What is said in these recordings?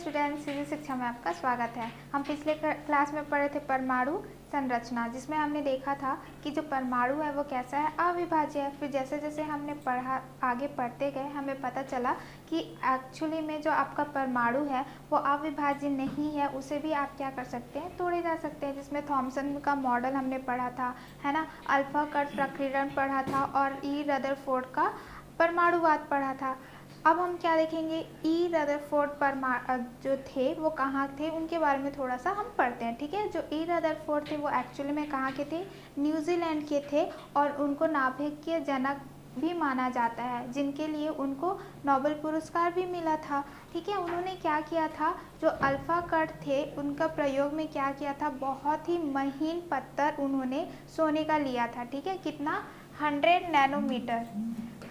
Students, physics शिक्षा में आपका स्वागत है। हम पिछले क्लास में पढ़े थे परमाणु संरचना, जिसमें हमने देखा था कि जो परमाणु है वो कैसा है, अविभाज्य है। फिर जैसे जैसे हमने पढ़ा, आगे पढ़ते गए, हमें पता चला कि एक्चुअली में जो आपका परमाणु है वो अविभाज्य नहीं है, उसे भी आप क्या कर सकते हैं, तोड़े जा सकते हैं। जिसमें थॉमसन का मॉडल हमने पढ़ा था, है ना, अल्फा कट प्रकीर्णन पढ़ा था और ई रदरफोर्ड का परमाणुवाद पढ़ा था। अब हम क्या देखेंगे, ई रदरफोर्ड जो थे वो कहाँ थे, उनके बारे में थोड़ा सा हम पढ़ते हैं। ठीक है, जो ई रदरफोर्ड थे वो एक्चुअली में कहाँ के थे, न्यूजीलैंड के थे और उनको नाभिकीय जनक भी माना जाता है, जिनके लिए उनको नोबेल पुरस्कार भी मिला था। ठीक है, उन्होंने क्या किया था, जो अल्फा कट थे उनका प्रयोग में क्या किया था, बहुत ही महीन पत्थर उन्होंने सोने का लिया था। ठीक है, कितना, 100 नैनोमीटर,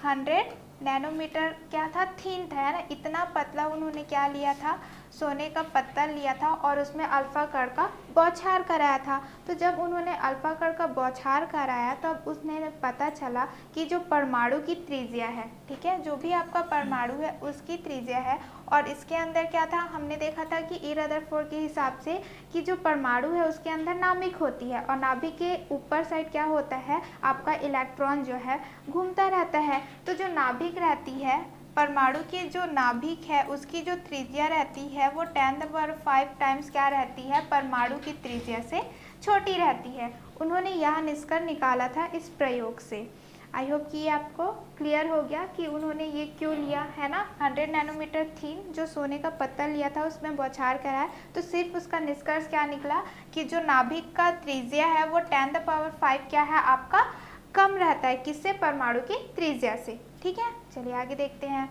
100 नैनोमीटर क्या था, थीन था, है ना, इतना पतला उन्होंने क्या लिया था, सोने का पत्थर लिया था और उसमें अल्फा कण का बौछार कराया था। तो जब उन्होंने अल्फा कण का बौछार कराया तब उसने पता चला कि जो परमाणु की त्रिज्या है, ठीक है, जो भी आपका परमाणु है उसकी त्रिज्या है। और इसके अंदर क्या था, हमने देखा था कि ई रदरफोर्ड के हिसाब से कि जो परमाणु है उसके अंदर नाभिक होती है और नाभिक के ऊपर साइड क्या होता है, आपका इलेक्ट्रॉन जो है घूमता रहता है। तो जो नाभिक रहती है, परमाणु की जो नाभिक है उसकी जो त्रिज्या रहती है वो 10⁵ टाइम्स क्या रहती है, परमाणु की त्रिज्या से छोटी रहती है। उन्होंने यह निष्कर्ष निकाला था इस प्रयोग से। आई होप कि ये आपको क्लियर हो गया कि उन्होंने ये क्यों लिया, है ना। 100 नैनोमीटर थीन जो सोने का पत्थर लिया था उसमें बौछार कराया, तो सिर्फ उसका निष्कर्ष क्या निकला कि जो नाभिक का त्रिज्या है वो 10⁵ क्या है आपका, कम रहता है, किससे, परमाणु की त्रिज्या से। ठीक है, चलिए आगे देखते हैं।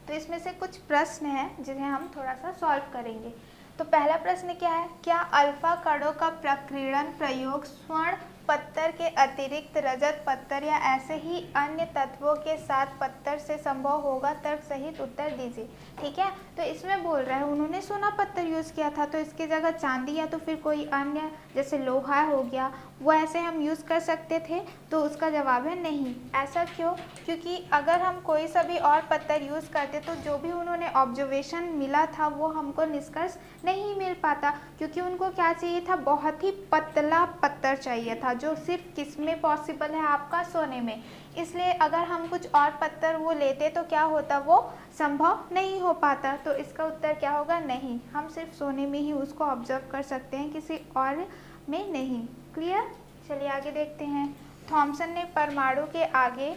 तो इसमें से कुछ प्रश्न हैं जिन्हें हम थोड़ा सा सॉल्व करेंगे। तो पहला प्रश्न क्या है, क्या अल्फा कणों का प्रकीर्णन प्रयोग स्वर्ण पत्थर के अतिरिक्त रजत पत्थर या ऐसे ही अन्य तत्वों के साथ पत्थर से संभव होगा, तर्क सहित उत्तर दीजिए। ठीक है, तो इसमें बोल रहा है उन्होंने सोना पत्थर यूज़ किया था, तो इसकी जगह चांदी या तो फिर कोई अन्य जैसे लोहा हो गया वो ऐसे हम यूज़ कर सकते थे। तो उसका जवाब है नहीं। ऐसा क्यों, क्योंकि अगर हम कोई सा भी और पत्थर यूज़ करते तो जो भी उन्होंने ऑब्जर्वेशन मिला था वो हमको निष्कर्ष नहीं मिल पाता, क्योंकि उनको क्या चाहिए था, बहुत ही पतला पत्थर चाहिए था, जो सिर्फ किस में पॉसिबल है, आपका सोने में। इसलिए अगर हम कुछ और पत्थर वो लेते तो क्या होता, वो संभव नहीं हो पाता। तो इसका उत्तर क्या होगा, नहीं। हम सिर्फ सोने में ही उसको ऑब्जर्व कर सकते हैं, किसी और में नहीं। क्लियर, चलिए आगे देखते हैं। थॉमसन ने परमाणु के आगे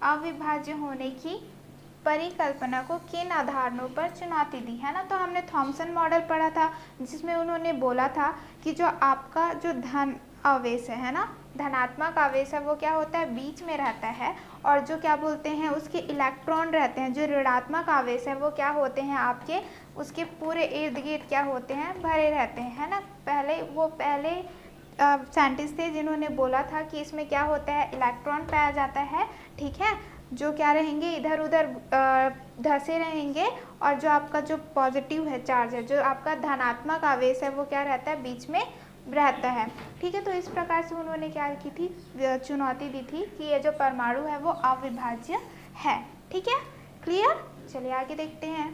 अविभाज्य होने की परिकल्पना को किन आधारों पर चुनौती दी, है ना। तो हमने थॉमसन मॉडल पढ़ा था, जिसमें उन्होंने बोला था कि जो आपका जो धन आवेश है ना, धनात्मक आवेश है, वो क्या होता है, बीच में रहता है, और जो क्या बोलते हैं उसके इलेक्ट्रॉन रहते हैं, जो ऋणात्मक आवेश है वो क्या होते हैं आपके, उसके पूरे इर्द गिर्द क्या होते हैं, भरे रहते हैं, है ना। पहले साइंटिस्ट थे जिन्होंने बोला था कि इसमें क्या होता है, इलेक्ट्रॉन पाया जाता है, ठीक है, जो क्या रहेंगे, इधर उधर धंसे रहेंगे, और जो आपका जो पॉजिटिव है चार्ज है, जो आपका धनात्मक आवेश है वो क्या रहता है, बीच में रहता है। ठीक है, तो इस प्रकार से उन्होंने क्या की थी, चुनौती दी थी कि ये जो परमाणु है वो अविभाज्य है। ठीक है, क्लियर, चलिए आगे देखते हैं।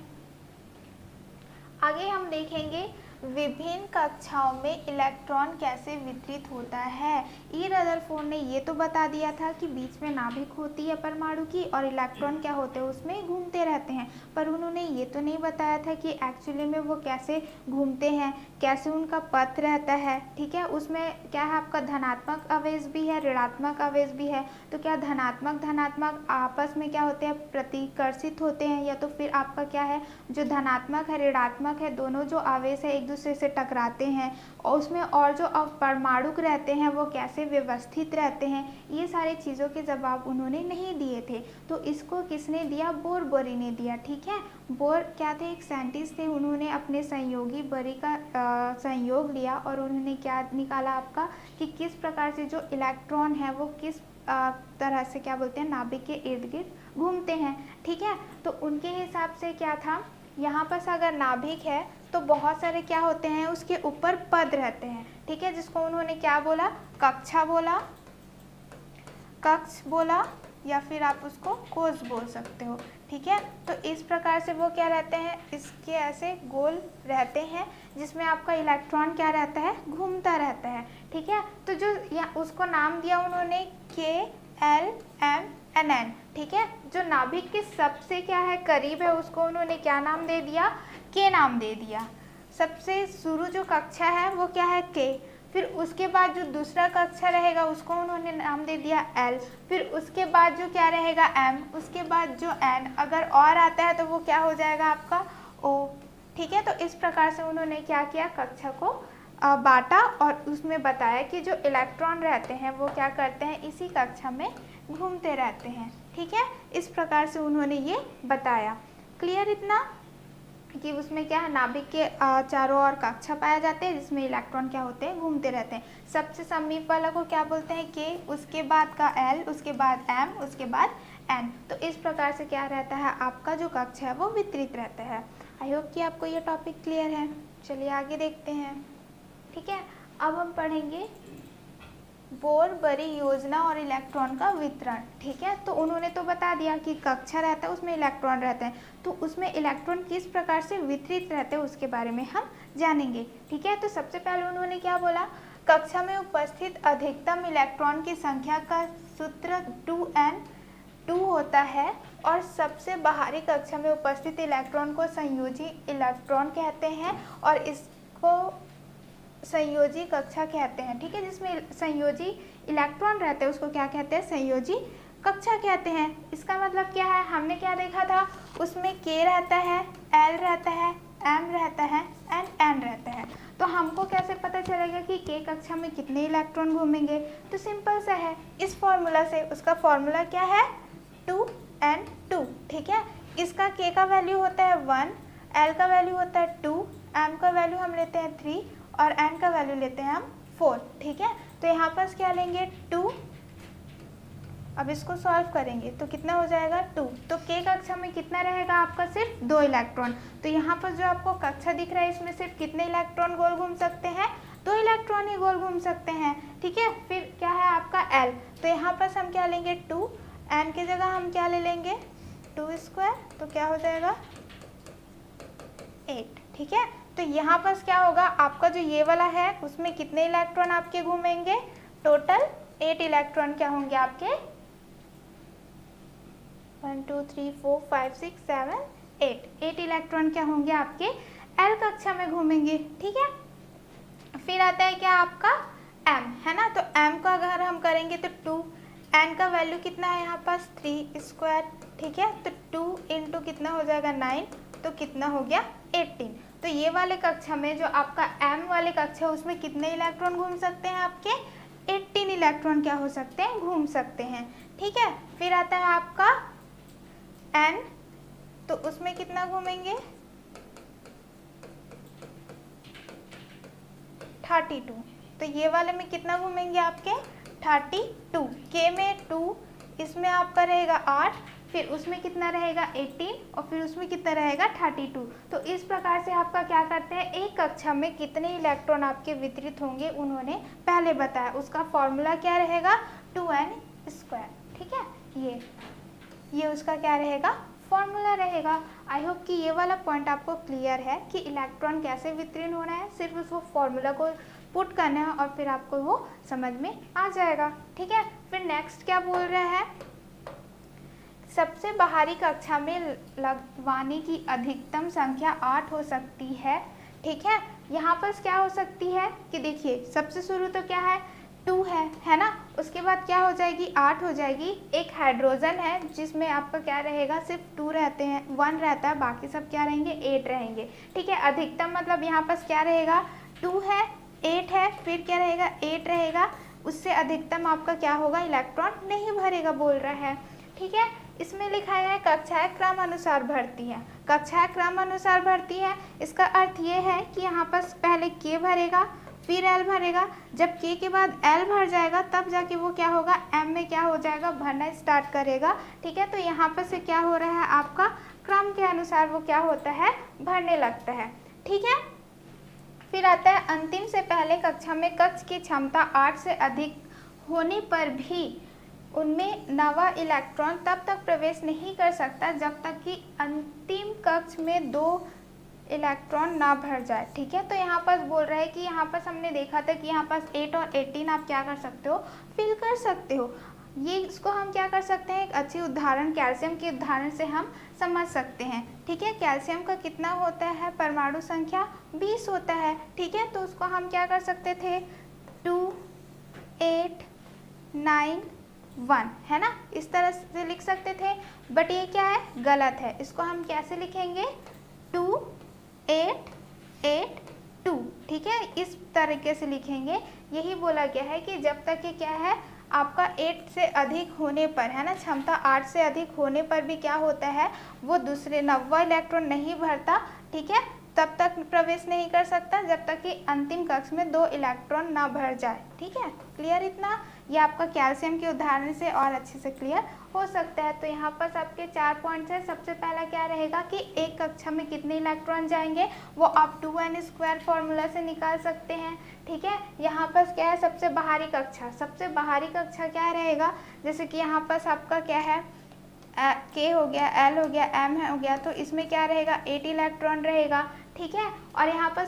आगे हम देखेंगे विभिन्न कक्षाओं में इलेक्ट्रॉन कैसे वितरित होता है। ई रदरफोर्ड ने ये तो बता दिया था कि बीच में नाभिक होती है परमाणु की और इलेक्ट्रॉन क्या होते हैं, उसमें घूमते रहते हैं, पर उन्होंने ये तो नहीं बताया था कि एक्चुअली में वो कैसे घूमते हैं, कैसे उनका पथ रहता है। ठीक है, उसमें क्या है, आपका धनात्मक आवेश भी है, ऋणात्मक आवेश भी है। तो क्या धनात्मक आपस में क्या होते हैं, प्रतिकर्षित होते हैं, या तो फिर आपका क्या है, जो धनात्मक है ऋणात्मक है, दोनों जो आवेश है एक दूसरे से टकराते हैं, और उसमें और जो परमाणु रहते हैं वो कैसे व्यवस्थित रहते हैं, ये सारी चीज़ों के जवाब उन्होंने नहीं दिए थे। तो इसको किसने दिया, बोर ने दिया। ठीक है, बोर क्या थे, एक साइंटिस्ट थे, उन्होंने अपने सहयोगी बरी का संयोग लिया और उन्होंने क्या निकाला आपका, कि किस प्रकार से जो इलेक्ट्रॉन है वो किस तरह से क्या बोलते हैं, नाभिक के इर्द गिर्द घूमते हैं। ठीक है, तो उनके हिसाब से क्या था, यहाँ पर अगर नाभिक है तो बहुत सारे क्या होते हैं, उसके ऊपर पद रहते हैं। ठीक है, जिसको उन्होंने क्या बोला, कक्षा बोला, कक्ष बोला, या फिर आप उसको कोष बोल सकते हो। ठीक है, तो इस प्रकार से वो क्या रहते हैं, इसके ऐसे गोल रहते हैं जिसमें आपका इलेक्ट्रॉन क्या रहता है, घूमता रहता है। ठीक है, तो जो या उसको नाम दिया उन्होंने के एल एम एन एन। ठीक है, जो नाभिक के सबसे क्या है करीब है उसको उन्होंने क्या नाम दे दिया, के नाम दे दिया। सबसे शुरू जो कक्षा है वो क्या है के, फिर उसके बाद जो दूसरा कक्षा रहेगा उसको उन्होंने नाम दे दिया एल, फिर उसके बाद जो क्या रहेगा एम, उसके बाद जो एन, अगर और आता है तो वो क्या हो जाएगा आपका ओ। ठीक है, तो इस प्रकार से उन्होंने क्या किया, कक्षा को बांटा और उसमें बताया कि जो इलेक्ट्रॉन रहते हैं वो क्या करते हैं, इसी कक्षा में घूमते रहते हैं। ठीक है, इस प्रकार से उन्होंने ये बताया। क्लियर इतना कि उसमें क्या है, नाभिक के चारों ओर कक्षा पाया जाते हैं जिसमें इलेक्ट्रॉन क्या होते हैं, घूमते रहते हैं। सबसे समीप वाला को क्या बोलते हैं, के, उसके बाद का एल, उसके बाद एम, उसके बाद एन। तो इस प्रकार से क्या रहता है, आपका जो कक्षा है वो वितरित रहता है। आई होप कि आपको ये टॉपिक क्लियर है। चलिए आगे देखते हैं। ठीक है, अब हम पढ़ेंगे बोर बड़ी योजना और इलेक्ट्रॉन का वितरण। ठीक है, तो उन्होंने तो बता दिया कि कक्षा रहता है उसमें इलेक्ट्रॉन रहते हैं, तो उसमें इलेक्ट्रॉन किस प्रकार से वितरित रहते हैं उसके बारे में हम जानेंगे। ठीक है, तो सबसे पहले उन्होंने क्या बोला, कक्षा में उपस्थित अधिकतम इलेक्ट्रॉन की संख्या का सूत्र 2n2 होता है और सबसे बाहरी कक्षा में उपस्थित इलेक्ट्रॉन को संयोजी इलेक्ट्रॉन कहते हैं और इसको संयोजी कक्षा कहते हैं। ठीक है, जिसमें संयोजी इलेक्ट्रॉन रहते हैं उसको क्या कहते हैं, संयोजी कक्षा कहते हैं। इसका मतलब क्या है, हमने क्या देखा था, उसमें के रहता है, एल रहता है, एम रहता है, एन रहता है। तो हमको कैसे पता चलेगा कि के कक्षा में कितने इलेक्ट्रॉन घूमेंगे, तो सिंपल सा है, इस फॉर्मूला से। उसका फॉर्मूला क्या है, 2n2। ठीक है, इसका के का वैल्यू होता है 1, एल का वैल्यू होता है 2, एम का वैल्यू हम लेते हैं 3 और n का वैल्यू लेते हैं हम 4। ठीक है, तो यहाँ पर क्या लेंगे 2, अब इसको सॉल्व करेंगे तो कितना हो जाएगा 2। तो के कक्षा में कितना रहेगा आपका, सिर्फ 2 इलेक्ट्रॉन। तो यहाँ पर जो आपको कक्षा दिख रहा है इसमें सिर्फ कितने इलेक्ट्रॉन गोल घूम सकते हैं, 2 इलेक्ट्रॉन ही गोल घूम सकते हैं। ठीक है, फिर क्या है आपका एल, तो यहाँ पर हम क्या लेंगे 2, n की जगह हम क्या ले लेंगे 2 स्क्वायर, तो क्या हो जाएगा 8। ठीक है, तो यहाँ पर क्या होगा, आपका जो ये वाला है उसमें कितने इलेक्ट्रॉन आपके घूमेंगे, टोटल 8 इलेक्ट्रॉन क्या होंगे आपके, 1 2 3 4 5 6 7 8 इलेक्ट्रॉन क्या होंगे आपके एल कक्षा में घूमेंगे। ठीक है, फिर आता है क्या आपका एम, है ना, तो एम का अगर हम करेंगे तो 2, एन का वैल्यू कितना है यहाँ पास 3 स्क्वायर। ठीक है, तो 2 इंटू कितना हो जाएगा 9, तो कितना हो गया 18। तो ये वाले कक्षा में जो आपका एम वाले कक्षा है उसमें कितने इलेक्ट्रॉन घूम सकते हैं आपके, 18 इलेक्ट्रॉन क्या हो सकते हैं, घूम सकते हैं। ठीक है, फिर आता है आपका एन, तो उसमें कितना घूमेंगे 32, तो ये वाले में कितना घूमेंगे आपके 32, के में 2, इसमें आपका रहेगा 8, फिर उसमें कितना रहेगा 18 और फिर उसमें कितना रहेगा 32। तो इस प्रकार से आपका क्या करते हैं, एक कक्षा में कितने इलेक्ट्रॉन आपके वितरित होंगे उन्होंने पहले बताया। उसका फॉर्मूला क्या रहेगा 2n²। ठीक है, ये उसका क्या रहेगा, फॉर्मूला रहेगा। आई होप कि ये वाला पॉइंट आपको क्लियर है कि इलेक्ट्रॉन कैसे वितरण होना है, सिर्फ उस फॉर्मूला को पुट करना है और फिर आपको वो समझ में आ जाएगा। ठीक है, फिर नेक्स्ट क्या बोल रहा है, सबसे बाहरी कक्षा में लगवाने की अधिकतम संख्या 8 हो सकती है। ठीक है, यहाँ पर क्या हो सकती है कि देखिए सबसे शुरू तो क्या है 2 है ना, उसके बाद क्या हो जाएगी 8 हो जाएगी। एक हाइड्रोजन है जिसमें आपका क्या रहेगा, सिर्फ 2 रहते हैं, 1 रहता है, बाकी सब क्या रहेंगे 8 रहेंगे। ठीक है, अधिकतम मतलब यहाँ पर क्या रहेगा 2 है, 8 है, फिर क्या रहेगा 8 रहेगा, उससे अधिकतम आपका क्या होगा, इलेक्ट्रॉन नहीं भरेगा बोल रहा है। ठीक है, इसमें लिखा है कक्षाएं क्रम अनुसार भरती है, कक्षाएं क्रम अनुसार भरती है। इसका अर्थ ये है कि यहाँ पर पहले के भरेगा फिर एल भरेगा, जब के के बाद एल भर जाएगा तब जाके वो क्या होगा एम में क्या हो जाएगा, भरना स्टार्ट करेगा। ठीक है, तो यहाँ पर से क्या हो रहा है आपका क्रम के अनुसार वो क्या होता है, भरने लगता है। ठीक है, फिर आता है अंतिम से पहले कक्षा में कक्ष की क्षमता 8 से अधिक होने पर भी उनमें नवा इलेक्ट्रॉन तब तक प्रवेश नहीं कर सकता जब तक कि अंतिम कक्ष में 2 इलेक्ट्रॉन ना भर जाए। ठीक है, तो यहाँ पर बोल रहा है कि यहाँ पर हमने देखा था कि यहाँ पर 8 और 18 आप क्या कर सकते हो, फिल कर सकते हो। ये इसको हम क्या कर सकते हैं, एक अच्छी उदाहरण कैल्शियम के उदाहरण से हम समझ सकते हैं। ठीक है, कैल्शियम का कितना होता है, परमाणु संख्या 20 होता है। ठीक है, तो उसको हम क्या कर सकते थे, 2 8 9 1, है ना, इस तरह से लिख सकते थे। बट ये क्या है, गलत है। इसको हम कैसे लिखेंगे, 2 8 8 2। ठीक है, इस तरीके से लिखेंगे। यही बोला गया है कि जब तक ये क्या है, आपका 8 से अधिक होने पर, है ना, क्षमता 8 से अधिक होने पर भी क्या होता है, वो दूसरे नवा इलेक्ट्रॉन नहीं भरता। ठीक है, तब तक प्रवेश नहीं कर सकता जब तक कि अंतिम कक्ष में 2 इलेक्ट्रॉन ना भर जाए। ठीक है, क्लियर इतना। ये आपका कैल्शियम के उदाहरण से और अच्छे से क्लियर हो सकता है। तो यहाँ पर आपके 4 पॉइंट्स हैं। सबसे पहला क्या रहेगा कि एक कक्षा में कितने इलेक्ट्रॉन जाएंगे, वो आप 2n² फॉर्मूला से निकाल सकते हैं। ठीक है, यहाँ पर क्या है, सबसे बाहरी कक्षा, सबसे बाहरी कक्षा क्या रहेगा, जैसे कि यहाँ पर आपका क्या है, K हो गया, L हो गया, M हो गया, तो इसमें क्या रहेगा, 8 इलेक्ट्रॉन रहेगा। ठीक है, और यहाँ पर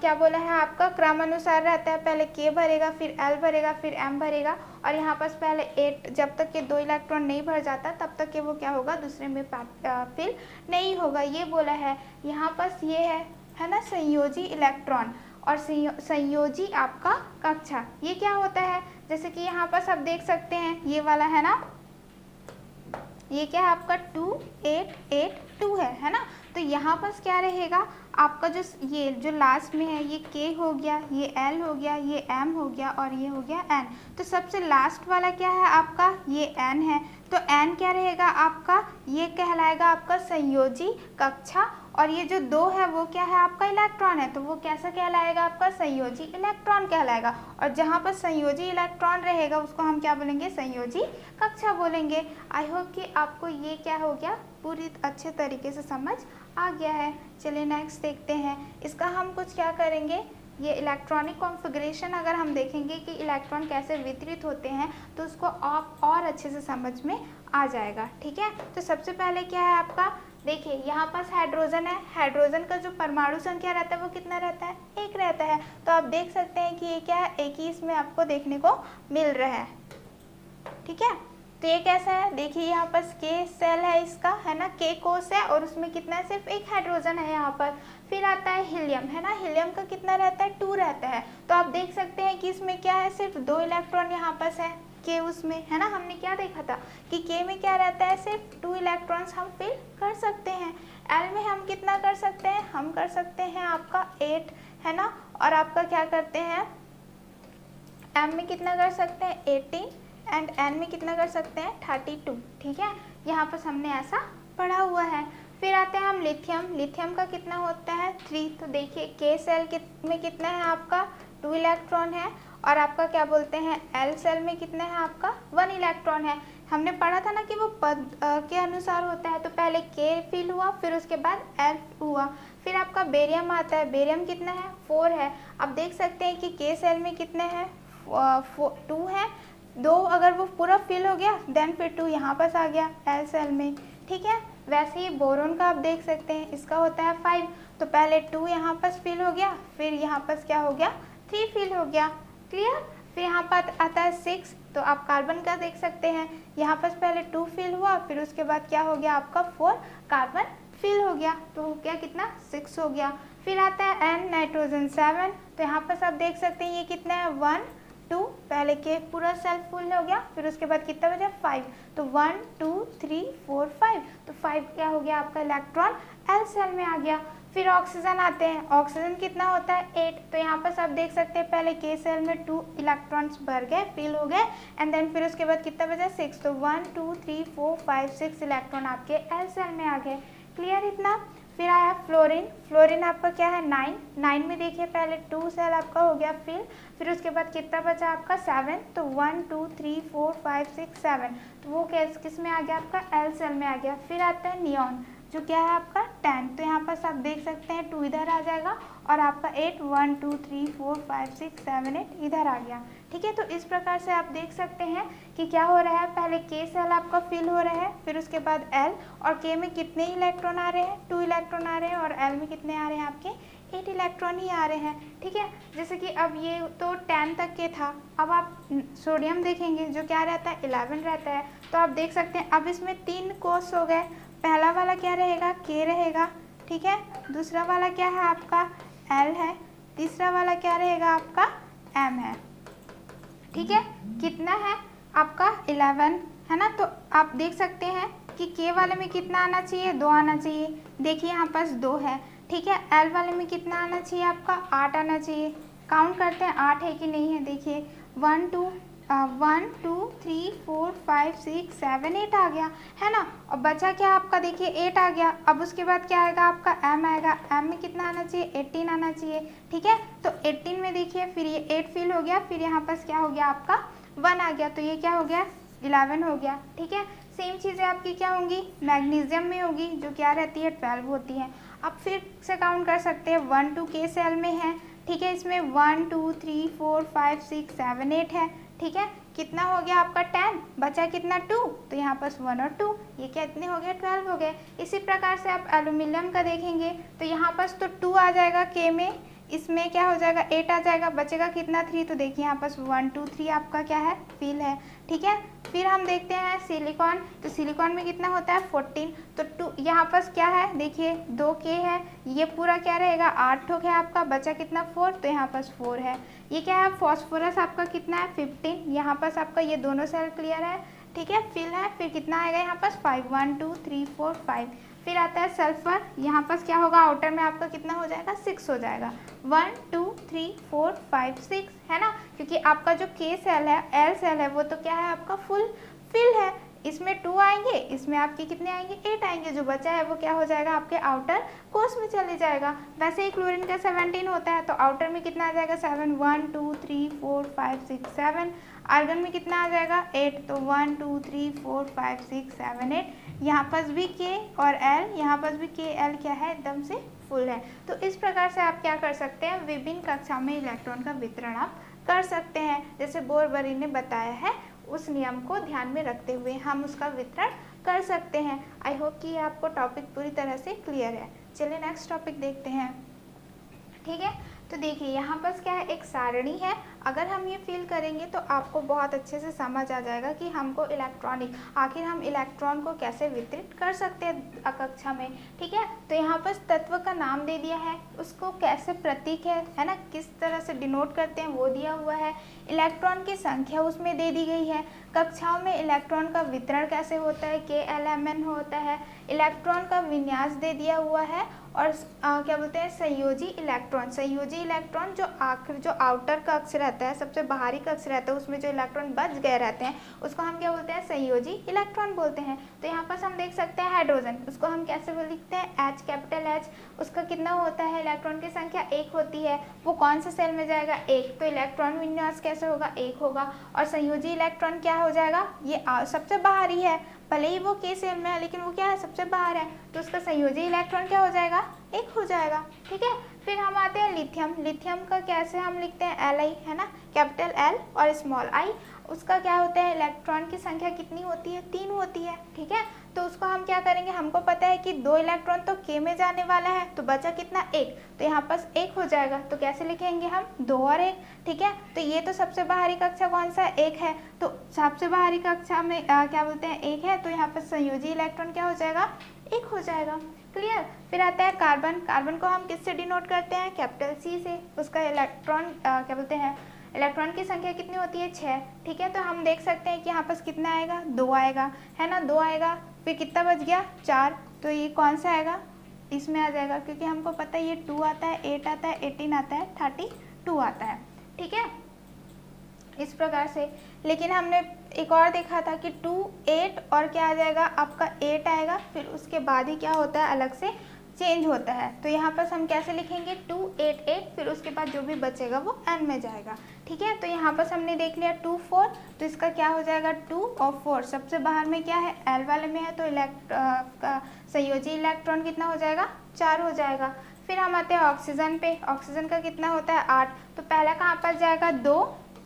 क्या बोला है, आपका क्रम अनुसार रहता है, पहले K भरेगा, फिर L भरेगा, फिर M भरेगा, और यहाँ पर पहले 8, जब तक के 2 इलेक्ट्रॉन नहीं भर जाता तब तक के वो क्या होगा, दूसरे में फिल नहीं होगा। ये बोला है। यहाँ पर ये है ना, संयोजी इलेक्ट्रॉन और संयोजी आपका कक्षा। ये क्या होता है, जैसे कि यहाँ पर सब देख सकते हैं, ये वाला है ना, ये क्या है आपका 2 8 8 2 है ना। तो यहाँ पर क्या रहेगा आपका, ये जो लास्ट में है, ये K हो गया, ये L हो गया, ये M हो गया, और ये हो गया N। तो सबसे लास्ट वाला क्या है आपका, ये N है। तो N क्या रहेगा आपका, ये कहलाएगा आपका संयोजी कक्षा, और ये जो 2 है वो क्या है आपका इलेक्ट्रॉन है, तो वो कैसा कहलाएगा आपका, संयोजी इलेक्ट्रॉन कहलाएगा। और जहाँ पर संयोजी इलेक्ट्रॉन रहेगा उसको हम क्या बोलेंगे, संयोजी कक्षा बोलेंगे। आई होप कि आपको ये क्या हो गया, पूरी अच्छे तरीके से समझ आ गया है। चलिए नेक्स्ट देखते हैं। इसका हम कुछ क्या करेंगे, ये इलेक्ट्रॉनिक कॉन्फ़िगरेशन अगर हम देखेंगे कि इलेक्ट्रॉन कैसे वितरित होते हैं तो उसको आप और अच्छे से समझ में आ जाएगा। ठीक है, तो सबसे पहले क्या है आपका, देखिए यहाँ पास हाइड्रोजन है। हाइड्रोजन का जो परमाणु संख्या रहता है वो कितना रहता है, 1 रहता है। तो आप देख सकते हैं कि ये क्या है, एक ही इसमें आपको देखने को मिल रहा है। ठीक है, तो ये कैसा है, देखिए यहाँ पर K सेल है इसका, है ना, K कोष है, और उसमें कितना है, सिर्फ 1 हाइड्रोजन है यहाँ पर। फिर आता है हीलियम, है ना, हीलियम का कितना रहता है, 2 रहता है। तो आप देख सकते हैं कि इसमें क्या है, सिर्फ 2 इलेक्ट्रॉन यहाँ पर है K उसमें, है ना। हमने क्या देखा था कि K में क्या रहता है, सिर्फ 2 इलेक्ट्रॉन्स हम फिल कर सकते हैं। L में हम कितना कर सकते हैं, हम कर सकते हैं आपका 8, है ना, और आपका क्या करते हैं, M में कितना कर सकते हैं, 18, एंड N में कितना कर सकते हैं, 32। ठीक है, यहाँ पर हमने ऐसा पढ़ा हुआ है। फिर आते हैं हम लिथियम। लिथियम का कितना होता है, 3। तो देखिए K सेल में कितना है आपका, 2 इलेक्ट्रॉन है, और आपका क्या बोलते हैं, L सेल में कितना है आपका, 1 इलेक्ट्रॉन है। हमने पढ़ा था ना कि वो पद के अनुसार होता है, तो पहले K फिल हुआ, फिर उसके बाद L हुआ। फिर आपका बेरियम आता है। बेरियम कितना है, 4 है। आप देख सकते हैं कि K सेल में कितने हैं, 2 है। 2 अगर वो पूरा फिल हो गया देन फिर 2 यहाँ पास आ गया L सेल में। ठीक है, वैसे ही बोरोन का आप देख सकते हैं, इसका होता है 5। तो पहले 2 यहाँ पास फिल हो गया, फिर यहाँ पास क्या हो गया, 3 फिल हो गया। क्लियर। फिर यहाँ पर आता है 6। तो आप कार्बन का देख सकते हैं, यहाँ पास पहले 2 फिल हुआ, फिर उसके बाद क्या हो गया आपका 4 कार्बन फिल हो गया, तो हो गया कितना, 6 हो गया। फिर आता है N, नाइट्रोजन 7। तो यहाँ पर आप देख सकते हैं ये कितना है, 1 2, पहले के पूरा सेल फुल हो गया, फिर उसके बाद कितना बचा, 5। तो 1 2 3 4 5, तो 5 क्या हो गया आपका इलेक्ट्रॉन L सेल में आ गया। फिर ऑक्सीजन आते हैं। ऑक्सीजन कितना होता है, 8। तो यहाँ पर आप देख सकते हैं पहले K सेल में 2 इलेक्ट्रॉन्स भर गए, फिल हो गए, एंड देन फिर उसके बाद कितना बचा, 6। तो 1 2 3 4 5 6 इलेक्ट्रॉन आपके L सेल में आ गए। क्लियर इतना। फिर आया फ्लोरीन। फ्लोरीन आपका क्या है, 9 में देखिए पहले 2 सेल आपका हो गया फिर उसके बाद कितना बचा आपका, 7। तो 1 2 3 4 5 6 7, तो वो किस में आ गया आपका, L सेल में आ गया। फिर आता है नियॉन, जो क्या है आपका 10। तो यहाँ पर आप देख सकते हैं 2 इधर आ जाएगा, और आपका 8 1 2 3 4 5 6 7 8 इधर आ गया। ठीक है। तो इस प्रकार से आप देख सकते हैं कि क्या हो रहा है, पहले K सेल आपका फिल हो रहा है, फिर उसके बाद L, और K में कितने इलेक्ट्रॉन आ रहे हैं, 2 इलेक्ट्रॉन आ रहे हैं, और L में कितने आ रहे हैं आपके 8 इलेक्ट्रॉन ही आ रहे हैं। ठीक है, जैसे कि अब ये तो 10 तक के था, अब आप सोडियम देखेंगे जो क्या रहता है 11 रहता है। तो आप देख सकते हैं अब इसमें 3 कोर्स हो गए, पहला वाला क्या रहेगा K रहेगा, ठीक है, दूसरा वाला क्या है आपका L है, तीसरा वाला क्या रहेगा आपका M है। ठीक है, कितना है आपका 11 है ना। तो आप देख सकते हैं कि K वाले में कितना आना चाहिए, 2 आना चाहिए, देखिए यहाँ पास 2 है। ठीक है, L वाले में कितना आना चाहिए आपका 8 आना चाहिए। काउंट करते हैं 8 है कि नहीं है, देखिए 1 2 3 4 5 6 7 8 आ गया है ना। और बचा क्या आपका, देखिए 8 आ गया। अब उसके बाद क्या आएगा आपका M आएगा, M में कितना आना चाहिए 18 आना चाहिए। ठीक है, तो 18 में देखिए फिर ये 8 फिल हो गया, फिर यहाँ पास क्या हो गया आपका 1 आ गया, तो ये क्या हो गया 11 हो गया। ठीक है, सेम चीज़ें आपकी क्या होंगी मैग्नीशियम में होगी, जो क्या रहती है 12 होती है। अब फिर से काउंट कर सकते हैं 1 2 K सेल में है। ठीक है, इसमें 1 2 3 4 5 6 7 8 है। ठीक है, कितना हो गया आपका 10, बचा कितना 2, तो यहाँ पास 1 और 2, ये कितने हो गए 12 हो गए। इसी प्रकार से आप एल्यूमिनियम का देखेंगे तो यहाँ पास तो 2 आ जाएगा K में, इसमें क्या हो जाएगा 8 आ जाएगा, बचेगा कितना 3, तो देखिए यहाँ पास 1 2 3 आपका क्या है फिल है। ठीक है, फिर हम देखते हैं सिलिकॉन, तो सिलिकॉन में कितना होता है 14, तो 2 यहाँ पास क्या है देखिए 2 K है, ये पूरा क्या रहेगा 8 ठोक है आपका, बचा कितना 4, तो यहाँ पास 4 है। ये क्या है फॉस्फोरस आपका कितना है 15, यहाँ पास आपका ये दोनों सेल क्लियर है। ठीक है, फिल है, फिर कितना आएगा यहाँ पास 5 1 2 3 4 5। फिर आता है सल्फर, यहाँ पास क्या होगा आउटर में आपका कितना हो जाएगा 6 हो जाएगा, 1 2 3 4 5 6 है ना, क्योंकि आपका जो K सेल है L सेल है वो तो क्या है आपका फुल फिल है, इसमें 2 आएंगे, इसमें आपके कितने आएंगे 8 आएंगे, जो बचा है वो क्या हो जाएगा आपके आउटर कोर्स में चले जाएगा। वैसे ही क्लोरीन का 17 होता है, तो आउटर में कितना आ जाएगा 7 1 2 3 4 5 6 7। आर्गन में कितना आ जाएगा 8, तो 1 2 3 4 5 6 7 8। यहाँ पास भी K और L, यहाँ पास भी K L क्या है एकदम से फुल है। तो इस प्रकार से आप क्या कर सकते हैं विभिन्न कक्षा में इलेक्ट्रॉन का वितरण आप कर सकते हैं, जैसे बोरबरी ने बताया है उस नियम को ध्यान में रखते हुए हम उसका वितरण कर सकते हैं। आई होप कि आपको टॉपिक पूरी तरह से क्लियर है। चलिए नेक्स्ट टॉपिक देखते हैं। ठीक है, तो देखिए यहाँ पर क्या है एक सारणी है, अगर हम ये फिल करेंगे तो आपको बहुत अच्छे से समझ आ जाएगा कि हमको इलेक्ट्रॉनिक आखिर हम इलेक्ट्रॉन को कैसे वितरित कर सकते हैं कक्षा में। ठीक है, तो यहाँ पर तत्व का नाम दे दिया है, उसको कैसे प्रतीक है ना, किस तरह से डिनोट करते हैं वो दिया हुआ है, इलेक्ट्रॉन की संख्या उसमें दे दी गई है, कक्षाओं में इलेक्ट्रॉन का वितरण कैसे होता है KLMN होता है, इलेक्ट्रॉन का विन्यास दे दिया हुआ है, और क्या बोलते हैं संयोजी इलेक्ट्रॉन जो आखिर जो आउटर कक्ष रहता है सबसे बाहरी कक्ष रहता है उसमें जो इलेक्ट्रॉन बच गए रहते हैं उसको हम क्या बोलते हैं संयोजी इलेक्ट्रॉन बोलते हैं। तो यहाँ पर हम देख सकते हैं हाइड्रोजन, उसको हम कैसे लिखते हैं H कैपिटल H, उसका कितना होता है इलेक्ट्रॉन की संख्या 1 होती है, वो कौन से सेल में जाएगा 1, तो इलेक्ट्रॉन विन्यास कैसे होगा 1 होगा। और संयोजी इलेक्ट्रॉन क्या हो जाएगा ये सबसे बाहरी है, भले ही वो K सेल में है लेकिन वो क्या है सबसे बाहर है, तो उसका संयोजी इलेक्ट्रॉन क्या हो जाएगा 1 हो जाएगा। ठीक है, फिर हम आते हैं लिथियम का कैसे हम लिखते हैं Li है ना, कैपिटल L और स्मॉल i, उसका क्या होता है इलेक्ट्रॉन की संख्या कितनी होती है 3 होती है। ठीक है, तो उसको हम क्या करेंगे, हमको पता है कि 2 इलेक्ट्रॉन तो K में जाने वाला है, तो बचा कितना 1, तो यहाँ पास 1 हो जाएगा, तो कैसे लिखेंगे हम 2 और 1। ठीक है, तो ये तो सबसे बाहरी कक्षा कौन सा 1 है, तो सबसे बाहरी कक्षा में क्या बोलते हैं 1 है, तो यहाँ पर संयोजी इलेक्ट्रॉन क्या हो जाएगा 1 हो जाएगा। क्लियर। फिर आता है कार्बन को हम किससे डिनोट करते हैं कैपिटल C से, उसका इलेक्ट्रॉन क्या बोलते हैं इलेक्ट्रॉन की संख्या कितनी होती है 6। ठीक है, तो हम देख सकते हैं कि यहाँ पास कितना आएगा 2 आएगा है ना, 2 आएगा, फिर कितना बच गया 4, तो ये कौन सा आएगा इसमें आ जाएगा, क्योंकि हमको पता है ये 2 आता है 8 आता है 18 आता है 32 आता है। ठीक है, इस प्रकार से। लेकिन हमने एक और देखा था कि 2 8 और क्या आ जाएगा आपका 8 आएगा, फिर उसके बाद ही क्या होता है अलग से चेंज होता है, तो यहाँ पर हम कैसे लिखेंगे 2 8 8, फिर उसके बाद जो भी बचेगा वो n में जाएगा। ठीक है, तो यहाँ पर हमने देख लिया 2 4, तो इसका क्या हो जाएगा 2 और 4 सबसे बाहर में क्या है L वाले में है, तो संयोजी इलेक्ट्रॉन कितना हो जाएगा 4 हो जाएगा। फिर हम आते हैं ऑक्सीजन पे, ऑक्सीजन का कितना होता है 8, तो पहला कहाँ पर जाएगा 2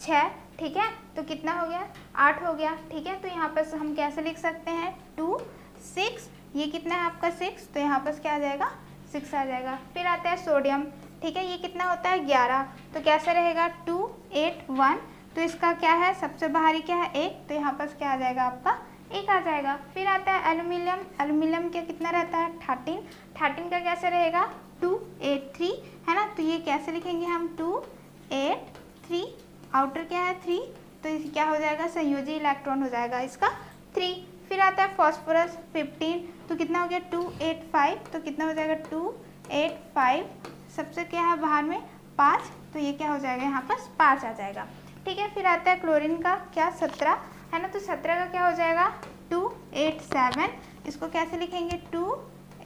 6। ठीक है, तो कितना हो गया 8 हो गया। ठीक है, तो यहाँ पर हम कैसे लिख सकते हैं 2 6, ये कितना है आपका 6, तो यहाँ पर क्या आ जाएगा 6 आ जाएगा। फिर आता है सोडियम। ठीक है, ये कितना होता है 11, तो कैसे रहेगा 2 8 1, तो इसका क्या है सबसे बाहरी क्या है 1, तो यहाँ पर क्या आ जाएगा आपका 1 आ जाएगा। फिर आता है एल्यूमिनियम। एल्यूमिनियम का कितना रहता है 13, 13 का कैसे रहेगा 2 8 3, है ना, तो ये कैसे लिखेंगे हम 2 8 3, आउटर क्या है 3, तो इसे क्या हो जाएगा संयोजी इलेक्ट्रॉन हो जाएगा इसका 3। फिर आता है फॉस्फोरस 15, तो कितना हो गया 2 8 5, तो कितना हो जाएगा 2 8 5, सबसे क्या है बाहर में 5, तो ये क्या हो जाएगा यहाँ पर 5 आ जाएगा। ठीक है, फिर आता है क्लोरीन का क्या 17, है ना, तो 17 का क्या हो जाएगा 2 8 7, इसको कैसे लिखेंगे 2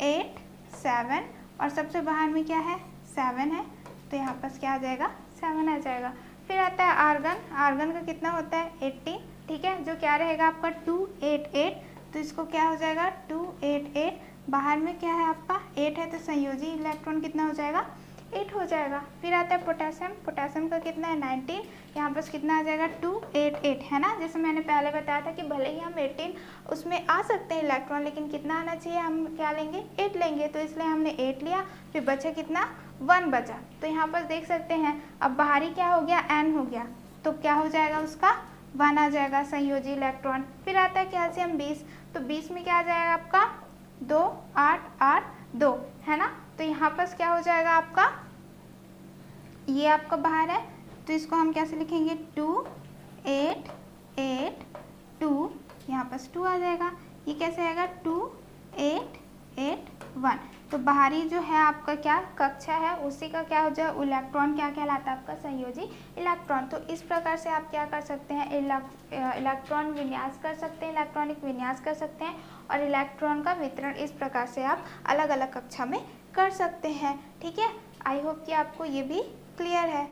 8 7, और सबसे बाहर में क्या है 7 है, तो यहाँ पर क्या आ जाएगा 7 आ जाएगा। फिर आता है आर्गन। आर्गन का कितना होता है 18, ठीक है, जो क्या रहेगा आपका 2 8 8, तो इसको क्या हो जाएगा 2 8 8, बाहर में क्या है आपका 8 है, तो संयोजी इलेक्ट्रॉन कितना हो जाएगा 8 हो जाएगा। फिर आता है पोटेशियम। पोटेशियम का कितना है 19, यहाँ पर कितना आ जाएगा 2 8 8, है ना, जैसे मैंने पहले बताया था कि भले ही हम 18 उसमें आ सकते हैं इलेक्ट्रॉन, लेकिन कितना आना चाहिए, हम क्या लेंगे 8 लेंगे, तो इसलिए हमने 8 लिया। फिर बचे कितना 1 बचा, तो यहाँ पर देख सकते हैं अब बाहरी क्या हो गया N हो गया, तो क्या हो जाएगा उसका 1 आ जाएगा संयोजी इलेक्ट्रॉन। फिर आता है कैल्शियम 20, तो 20 में क्या आ जाएगा आपका 2 8 8 2, है ना, तो यहाँ पर क्या हो जाएगा आपका, ये आपका बाहर है, तो इसको हम कैसे लिखेंगे 2 8 8 2, यहाँ पर 2 आ जाएगा। ये कैसे आएगा 2 8 8 1, तो बाहरी जो है आपका क्या कक्षा है उसी का क्या हो जाए इलेक्ट्रॉन क्या कहलाता है आपका संयोजी इलेक्ट्रॉन। तो इस प्रकार से आप क्या कर सकते हैं इलेक्ट्रॉन विन्यास कर सकते हैं, इलेक्ट्रॉनिक विन्यास कर सकते हैं, और इलेक्ट्रॉन का वितरण इस प्रकार से आप अलग अलग कक्षा में कर सकते हैं। ठीक है, आई होप कि आपको ये भी क्लियर है।